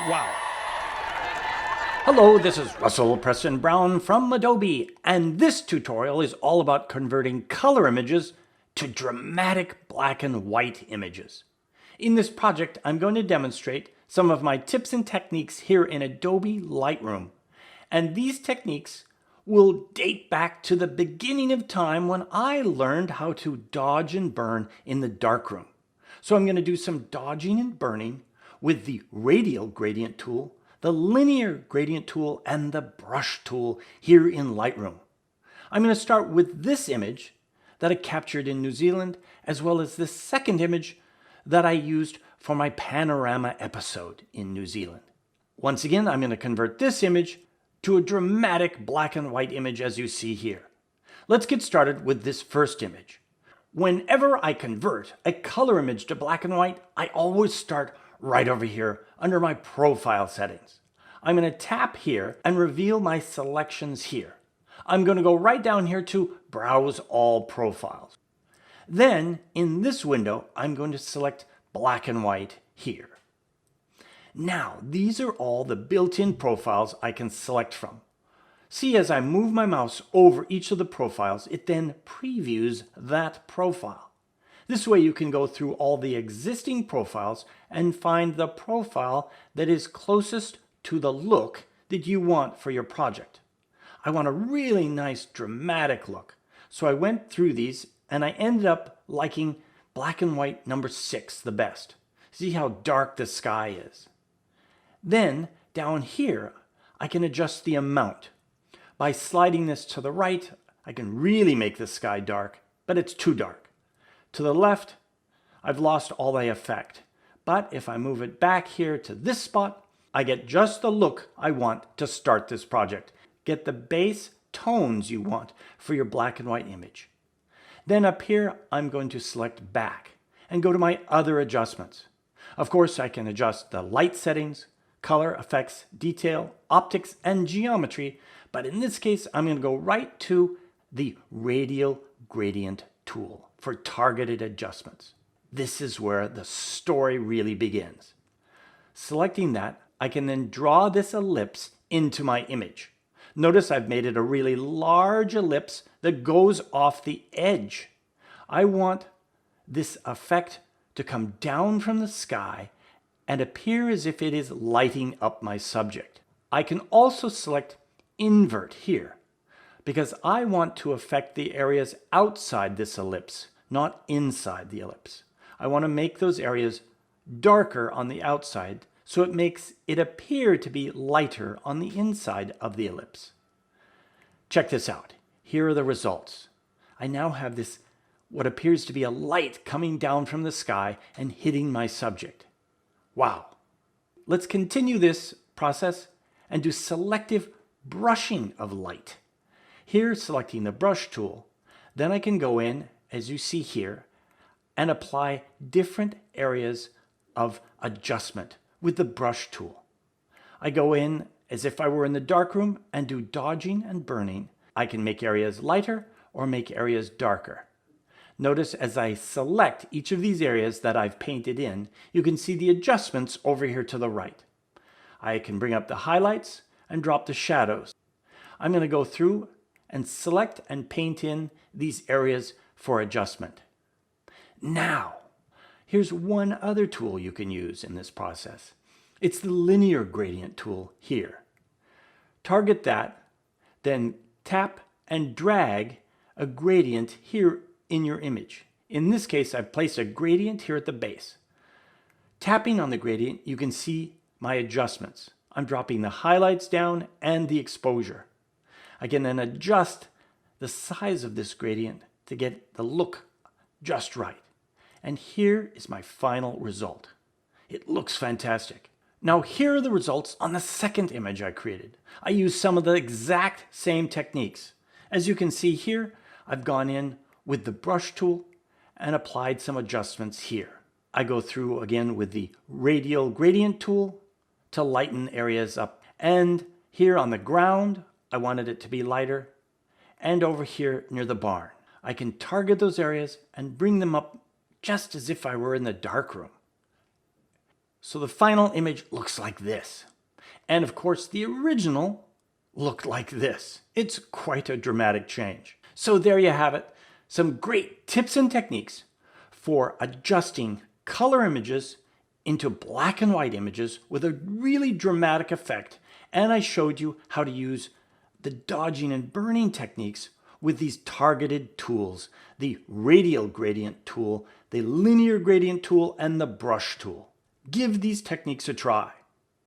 Wow. Hello, this is Russell Preston Brown from Adobe, and this tutorial is all about converting color images to dramatic black and white images. In this project, I'm going to demonstrate some of my tips and techniques here in Adobe Lightroom. And these techniques will date back to the beginning of time when I learned how to dodge and burn in the darkroom. So I'm going to do some dodging and burning with the Radial Gradient tool, the Linear Gradient tool, and the Brush tool here in Lightroom. I'm going to start with this image that I captured in New Zealand, as well as this second image that I used for my panorama episode in New Zealand. Once again, I'm going to convert this image to a dramatic black and white image as you see here. Let's get started with this first image. Whenever I convert a color image to black and white, I always start right over here under my profile settings. I'm going to tap here and reveal my selections here. I'm going to go right down here to Browse All Profiles. Then in this window, I'm going to select black and white here. Now, these are all the built-in profiles I can select from. See, as I move my mouse over each of the profiles, it then previews that profile. This way you can go through all the existing profiles and find the profile that is closest to the look that you want for your project. I want a really nice dramatic look, so I went through these and I ended up liking black and white number 6 the best. See how dark the sky is. Then down here I can adjust the amount. By sliding this to the right, I can really make the sky dark, but it's too dark. To the left, I've lost all the effect. But if I move it back here to this spot, I get just the look I want to start this project. Get the base tones you want for your black and white image. Then up here, I'm going to select back and go to my other adjustments. Of course, I can adjust the light settings, color, effects, detail, optics, and geometry. But in this case, I'm going to go right to the Radial Gradient tool for targeted adjustments. This is where the story really begins. Selecting that, I can then draw this ellipse into my image. Notice I've made it a really large ellipse that goes off the edge. I want this effect to come down from the sky and appear as if it is lighting up my subject. I can also select invert here, because I want to affect the areas outside this ellipse, not inside the ellipse. I want to make those areas darker on the outside so it makes it appear to be lighter on the inside of the ellipse. Check this out. Here are the results. I now have this, what appears to be a light coming down from the sky and hitting my subject. Wow. Let's continue this process and do selective brushing of light. Here, selecting the brush tool, then I can go in, as you see here, and apply different areas of adjustment with the brush tool. I go in as if I were in the darkroom and do dodging and burning. I can make areas lighter or make areas darker. Notice as I select each of these areas that I've painted in, you can see the adjustments over here to the right. I can bring up the highlights and drop the shadows. I'm going to go through and select and paint in these areas for adjustment. Now, here's one other tool you can use in this process. It's the Linear Gradient tool here. Target that, then tap and drag a gradient here in your image. In this case, I've placed a gradient here at the base. Tapping on the gradient, you can see my adjustments. I'm dropping the highlights down and the exposure. I can then adjust the size of this gradient to get the look just right. And here is my final result. It looks fantastic. Now here are the results on the second image I created. I used some of the exact same techniques. As you can see here, I've gone in with the brush tool and applied some adjustments here. I go through again with the Radial Gradient tool to lighten areas up. And here on the ground, I wanted it to be lighter. And over here near the barn, I can target those areas and bring them up just as if I were in the darkroom. So the final image looks like this. And of course, the original looked like this. It's quite a dramatic change. So there you have it. Some great tips and techniques for adjusting color images into black and white images with a really dramatic effect. And I showed you how to use the dodging and burning techniques with these targeted tools, the Radial Gradient tool, the Linear Gradient tool, and the Brush tool. Give these techniques a try.